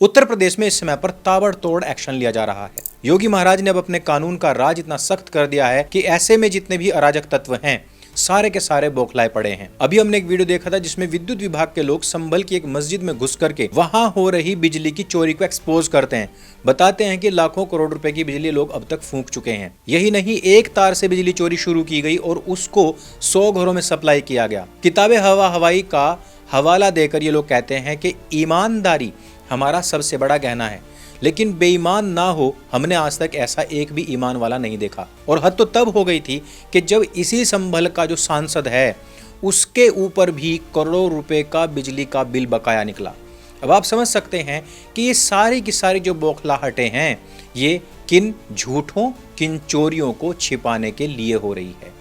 उत्तर प्रदेश में इस समय पर ताबड़तोड़ एक्शन लिया जा रहा है। योगी महाराज ने अब अपने कानून का राज इतना सख्त कर दिया है कि ऐसे में जितने भी अराजक तत्व हैं सारे के सारे बौखलाए पड़े हैं। अभी हमने एक वीडियो देखा था जिसमें विद्युत विभाग के लोग संभल की एक मस्जिद में घुस करके वहां हो रही बिजली की चोरी को एक्सपोज करते हैं। बताते हैं कि लाखों करोड़ रुपए की बिजली लोग अब तक फूंक चुके हैं। यही नहीं, एक तार से बिजली चोरी शुरू की गई और उसको 100 घरों में सप्लाई किया गया। किताबे हवाई का हवाला देकर ये लोग कहते हैं कि ईमानदारी हमारा सबसे बड़ा गहना है, लेकिन बेईमान ना हो, हमने आज तक ऐसा एक भी ईमान वाला नहीं देखा। और हद तो तब हो गई थी कि जब इसी संभल का जो सांसद है उसके ऊपर भी करोड़ों रुपए का बिजली का बिल बकाया निकला। अब आप समझ सकते हैं कि ये सारी की सारी जो बौखलाहटें हैं ये किन झूठों, किन चोरियों को छिपाने के लिए हो रही है।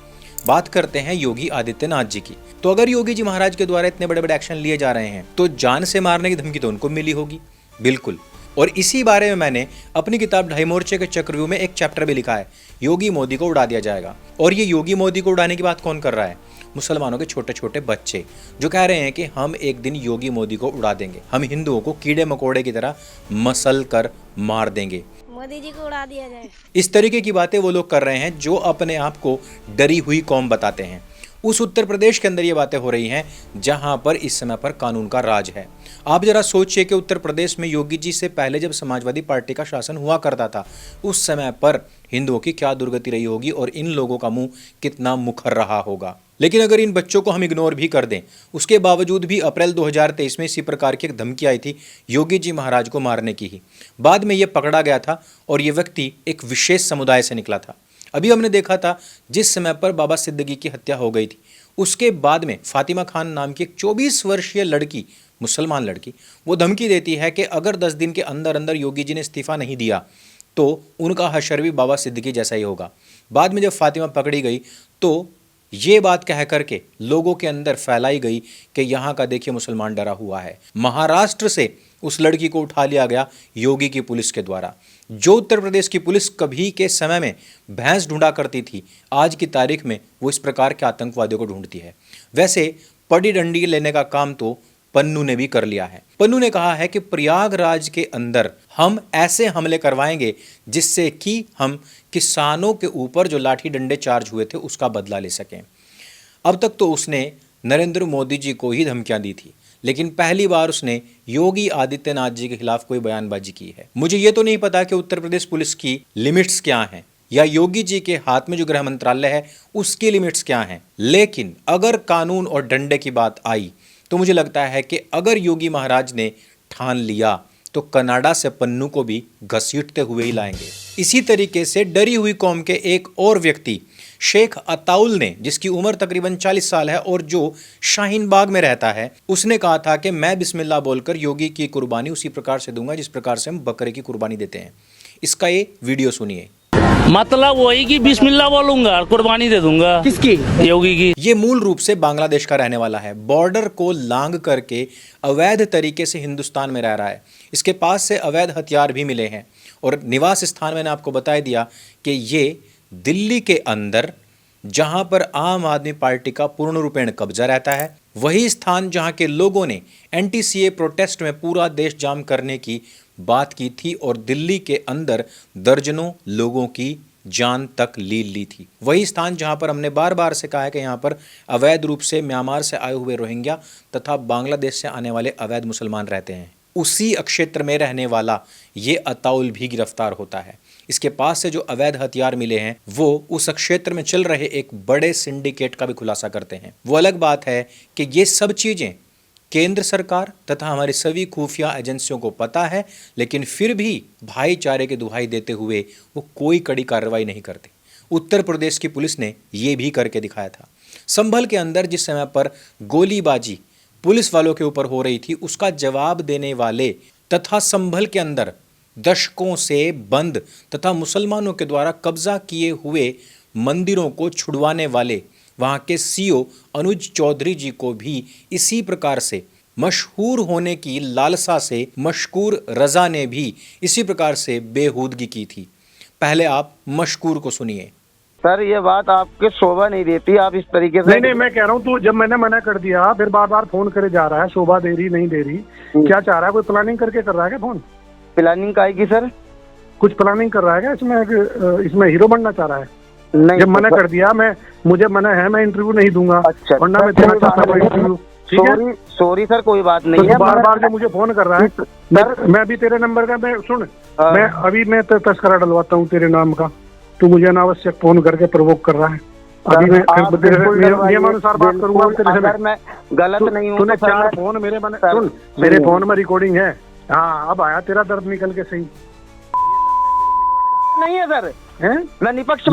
बात करते हैं योगी आदित्यनाथ जी की। तो अगर योगी जी महाराज के द्वारा इतने बड़े बड़े एक्शन लिए जा रहे हैं तो जान से मारने की धमकी तो उनको मिली होगी, बिल्कुल। और इसी बारे में मैंने अपनी किताब ढाई मोर्चे के चक्रव्यूह में एक चैप्टर भी लिखा है, योगी मोदी को उड़ा दिया जाएगा। और ये योगी मोदी को उड़ाने की बात कौन कर रहा है? मुसलमानों के छोटे छोटे बच्चे जो कह रहे हैं कि हम एक दिन योगी मोदी को उड़ा देंगे, हम हिंदुओं को कीड़े मकोड़े की तरह मसल कर मार देंगे, मोदी जी को उड़ा दिया जाए। इस तरीके की बातें वो लोग कर रहे हैं जो अपने आप को डरी हुई कौम बताते हैं। उस उत्तर प्रदेश के अंदर ये बातें हो रही हैं जहां पर इस समय पर कानून का राज है। आप जरा सोचिए कि उत्तर प्रदेश में योगी जी से पहले जब समाजवादी पार्टी का शासन हुआ करता था उस समय पर हिंदुओं की क्या दुर्गति रही होगी और इन लोगों का मुंह कितना मुखर रहा होगा। लेकिन अगर इन बच्चों को हम इग्नोर भी कर दें, उसके बावजूद भी अप्रैल 2023 में इसी प्रकार की एक धमकी आई थी योगी जी महाराज को मारने की ही। बाद में ये पकड़ा गया था और ये व्यक्ति एक विशेष समुदाय से निकला था। अभी हमने देखा था जिस समय पर बाबा सिद्दीकी की हत्या हो गई थी उसके बाद में फातिमा खान नाम की एक 24 वर्षीय लड़की, मुसलमान लड़की, वो धमकी देती है कि अगर 10 दिन के अंदर अंदर योगी जी ने इस्तीफा नहीं दिया तो उनका हशर भी बाबा सिद्दीकी जैसा ही होगा। बाद में जब फातिमा पकड़ी गई तो ये बात कह करके लोगों के अंदर फैलाई गई कि यहाँ का देखिए मुसलमान डरा हुआ है। महाराष्ट्र से उस लड़की को उठा लिया गया योगी की पुलिस के द्वारा। जो उत्तर प्रदेश की पुलिस कभी के समय में भैंस ढूंढा करती थी, आज की तारीख में वो इस प्रकार के आतंकवादियों को ढूंढती है। वैसे पड़ी डंडी लेने का काम तो पन्नू ने भी कर लिया है। पन्नू ने कहा है कि प्रयागराज के अंदर हम ऐसे हमले करवाएंगे जिससे कि हम किसानों के ऊपर जो लाठी डंडे चार्ज हुए थे उसका बदला ले सकें। अब तक तो उसने नरेंद्र मोदी जी को ही धमकियां दी थी, लेकिन पहली बार उसने योगी आदित्यनाथ जी के खिलाफ कोई बयानबाजी की है। मुझे ये तो नहीं पता कि उत्तर प्रदेश पुलिस की लिमिट्स क्या हैं या योगी जी के हाथ में जो गृह मंत्रालय है उसकी लिमिट्स क्या हैं, लेकिन अगर कानून और डंडे की बात आई तो मुझे लगता है कि अगर योगी महाराज ने ठान लिया तो कनाडा से पन्नू को भी घसीटते हुए ही लाएंगे। इसी तरीके से डरी हुई कौम के एक और व्यक्ति शेख अताउल ने, जिसकी उम्र तकरीबन 40 साल है और जो शाहीन बाग में रहता है, उसने कहा था कि मैं बिस्मिल्लाह बोलकर योगी की कुर्बानी उसी प्रकार से दूंगा जिस प्रकार से हम बकरे की कुर्बानी देते हैं। इसका ये वीडियो सुनिए। मतलब वही कि बिस्मिल्लाह बोलूंगा और कुर्बानी दे दूंगा। किसकी? योगी की। ये मूल रूप से बांग्लादेश का रहने वाला है। बॉर्डर को लांग करके अवैध तरीके से हिंदुस्तान में रह रहा है। इसके पास से अवैध हथियार भी मिले हैं और निवास स्थान मैंने आपको बता दिया कि ये दिल्ली के अंदर, जहां पर आम आदमी पार्टी का पूर्ण रूपेण कब्जा रहता है, वही स्थान जहां के लोगों ने एंटी-सीए प्रोटेस्ट में पूरा देश जाम करने की बात की थी और दिल्ली के अंदर दर्जनों लोगों की जान तक ली थी। वही स्थान जहां पर हमने बार बार से कहा है कि यहाँ पर अवैध रूप से म्यांमार से आए हुए रोहिंग्या तथा बांग्लादेश से आने वाले अवैध मुसलमान रहते हैं। उसी क्षेत्र में रहने वाला ये अताउल भी गिरफ्तार होता है। इसके पास से जो अवैध हथियार मिले हैं वो उस क्षेत्र में चल रहे एक बड़े सिंडिकेट का भी खुलासा करते हैं। वो अलग बात है कि ये सब चीजें केंद्र सरकार तथा हमारी सभी खुफिया एजेंसियों को पता है, लेकिन फिर भी भाईचारे की दुहाई देते हुए वो कोई कड़ी कार्रवाई नहीं करते। उत्तर प्रदेश की पुलिस ने ये भी करके दिखाया था। संभल के अंदर जिस समय पर गोलीबाजी पुलिस वालों के ऊपर हो रही थी उसका जवाब देने वाले तथा संभल के अंदर दशकों से बंद तथा मुसलमानों के द्वारा कब्जा किए हुए मंदिरों को छुड़वाने वाले वहाँ के सीओ अनुज चौधरी जी को भी इसी प्रकार से मशहूर होने की लालसा से मशकूर रजा ने भी इसी प्रकार से बेहूदगी की थी। पहले आप मशकूर को सुनिए। सर ये बात आपके शोभा नहीं देती, आप इस तरीके से। नहीं, मैं कह रहा हूँ तू जब मैंने मना कर दिया फिर बार बार फोन करे जा रहा है, शोभा दे रही नहीं दे रही, क्या चाह रहा है? कोई प्लानिंग करके कर रहा है क्या फोन? प्लानिंग का है कि सर? कुछ प्लानिंग कर रहा है क्या इसमें हीरो बनना चाह रहा है? नहीं, जब मना कर दिया, मुझे मना है, मैं इंटरव्यू नहीं दूंगा। अच्छा, और ना मैं देना चाहता हूँ इंटरव्यू। ठीक है, सॉरी सर, कोई बात नहीं तो है। बार बार जो मुझे फोन कर रहा है, मैं अभी तेरे नंबर का मैं अभी मैं तस्करा डलवाता हूँ तेरे नाम का। तू मुझे अनावश्यक फोन करके प्रवोक कर रहा है। अभी मैं नियमानुसार बात करूंगा तेरे से। मैं गलत नहीं हूँ। तूने 4 फोन मेरे सुन, मेरे फोन में रिकॉर्डिंग है। हाँ, अब आया तेरा दर्द निकल के सही। नहीं है सर, मैं निपक्ष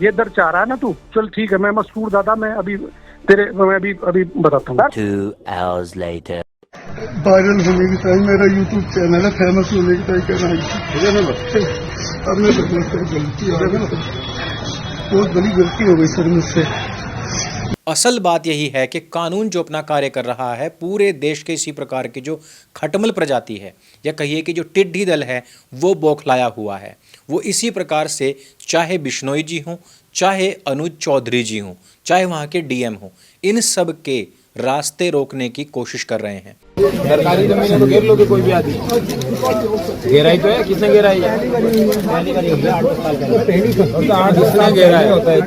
ये दर्द चाह रहा है ना तू? चल ठीक है, मैं मशहूर दादा, मैं अभी बताता हूँ। 2 hours later. वायरल होने की टाइम मेरा यूट्यूब चैनल है, फेमस होने की टाइम करना है। अब मैं गलती बहुत बड़ी गलती हो गई सर मुझसे। असल बात यही है कि कानून जो अपना कार्य कर रहा है, पूरे देश के इसी प्रकार की जो खटमल प्रजाति है, या कहिए कि जो टिड्डी दल है, वो बौखलाया हुआ है। वो इसी प्रकार से, चाहे बिश्नोई जी हों, चाहे अनुज चौधरी जी हों, चाहे वहाँ के डीएम हों, इन सब के रास्ते रोकने की कोशिश कर रहे हैं। सरकारी जमीन तो घेर लोगे, कोई भी आदमी घेराई तो है, किसने घेराई है? किसने घेराई होता है?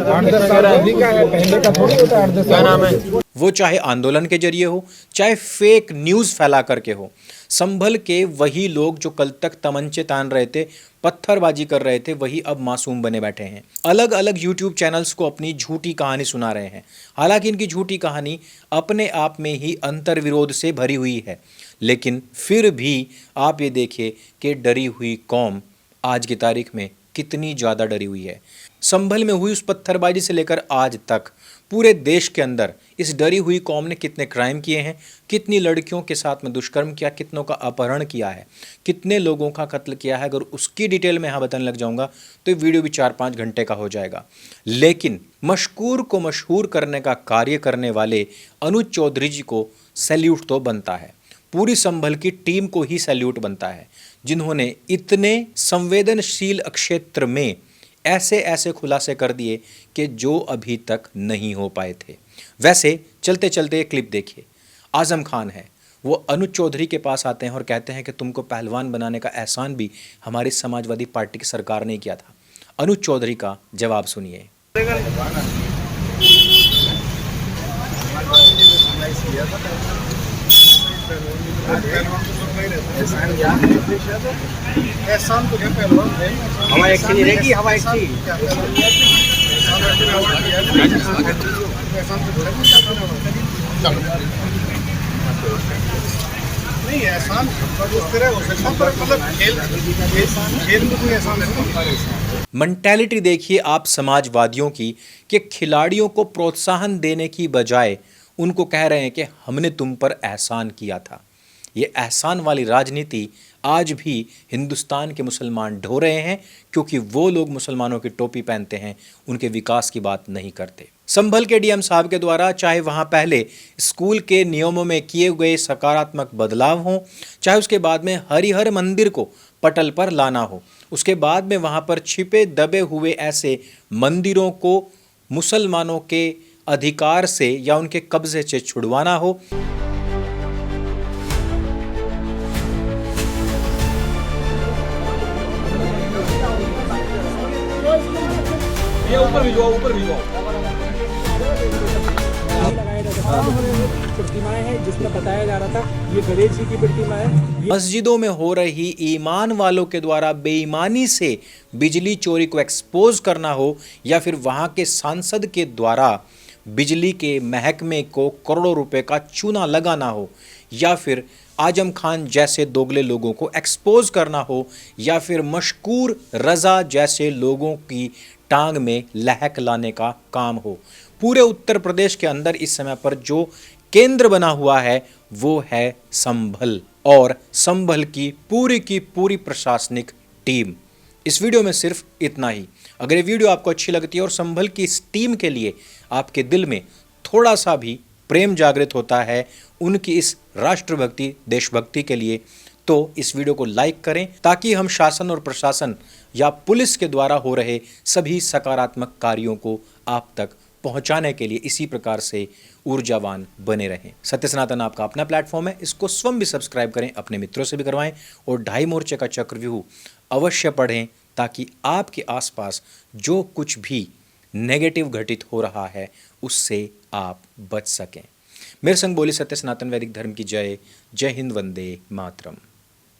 8-10 साल अभी का है, पहले का थोड़ी होता है 8-10। क्या नाम है? वो चाहे आंदोलन के जरिए हो, चाहे फेक न्यूज़ फैला करके हो। संभल के वही लोग जो कल तक तमंचे तान रहे थे, पत्थरबाजी कर रहे थे, वही अब मासूम बने बैठे हैं। अलग अलग यूट्यूब चैनल्स को अपनी झूठी कहानी सुना रहे हैं। हालांकि इनकी झूठी कहानी अपने आप में ही अंतर्विरोध से भरी हुई है, लेकिन फिर भी आप ये देखिए कि डरी हुई कौम आज की तारीख में कितनी ज़्यादा डरी हुई है। संभल में हुई उस पत्थरबाजी से लेकर आज तक पूरे देश के अंदर इस डरी हुई कौम ने कितने क्राइम किए हैं, कितनी लड़कियों के साथ में दुष्कर्म किया, कितनों का अपहरण किया है, कितने लोगों का कत्ल किया है। अगर उसकी डिटेल में यहाँ बताने लग जाऊँगा तो ये वीडियो भी 4-5 घंटे का हो जाएगा। लेकिन मशकूर को मशहूर करने का कार्य करने वाले अनुज चौधरी जी को सैल्यूट तो बनता है, पूरी संभल की टीम को ही सैल्यूट बनता है, जिन्होंने इतने संवेदनशील क्षेत्र में ऐसे ऐसे खुलासे कर दिए कि जो अभी तक नहीं हो पाए थे। वैसे चलते चलते एक क्लिप देखिए। आजम खान है, वो अनुज चौधरी के पास आते हैं और कहते हैं कि तुमको पहलवान बनाने का एहसान भी हमारी समाजवादी पार्टी की सरकार ने किया था। अनुज चौधरी का जवाब सुनिए। हवा एक चीज रहेगी, हवा एक चीज। नहीं, एहसान उस तरह हो सकता है, पर मतलब खेल में कोई एहसान नहीं। मेंटालिटी देखिए आप समाजवादियों की कि खिलाड़ियों को प्रोत्साहन देने की बजाय उनको कह रहे हैं कि हमने तुम पर एहसान किया था। ये एहसान वाली राजनीति आज भी हिंदुस्तान के मुसलमान ढो रहे हैं, क्योंकि वो लोग मुसलमानों की टोपी पहनते हैं, उनके विकास की बात नहीं करते। संभल के डीएम साहब के द्वारा चाहे वहाँ पहले स्कूल के नियमों में किए गए सकारात्मक बदलाव हों, चाहे उसके बाद में हरिहर मंदिर को पटल पर लाना हो, उसके बाद में वहाँ पर छिपे दबे हुए ऐसे मंदिरों को मुसलमानों के अधिकार से या उनके कब्जे से छुड़वाना हो। ऊपर भी जाओ। प्रतिमाएं हैं जिसमें बताया जा रहा था ये गणेश जी की प्रतिमा है। मस्जिदों में हो रही ईमान वालों के द्वारा बेईमानी से बिजली चोरी को एक्सपोज करना हो, या फिर वहां के सांसद के द्वारा बिजली के महकमे को करोड़ों रुपए का चूना लगाना हो, या फिर आजम खान जैसे दोगले लोगों को एक्सपोज करना हो, या फिर मशकूर रजा जैसे लोगों की टांग में लहक लाने का काम हो। पूरे उत्तर प्रदेश के अंदर इस समय पर जो केंद्र बना हुआ है वो है संभल, और संभल की पूरी प्रशासनिक टीम। इस वीडियो में सिर्फ इतना ही। अगर ये वीडियो आपको अच्छी लगती है और संभल की इस टीम के लिए आपके दिल में थोड़ा सा भी प्रेम जागृत होता है उनकी इस राष्ट्रभक्ति देशभक्ति के लिए, तो इस वीडियो को लाइक करें ताकि हम शासन और प्रशासन या पुलिस के द्वारा हो रहे सभी सकारात्मक कार्यों को आप तक पहुंचाने के लिए इसी प्रकार से ऊर्जावान बने रहें। सत्य सनातन आपका अपना प्लेटफॉर्म है, इसको स्वयं भी सब्सक्राइब करें, अपने मित्रों से भी करवाएं और 2.5 मोर्चे का चक्रव्यूह अवश्य पढ़ें ताकि आपके आसपास जो कुछ भी नेगेटिव घटित हो रहा है उससे आप बच सकें। मेरे संग बोली सत्य सनातन वैदिक धर्म की जय। जय हिंद, वंदे मातरम।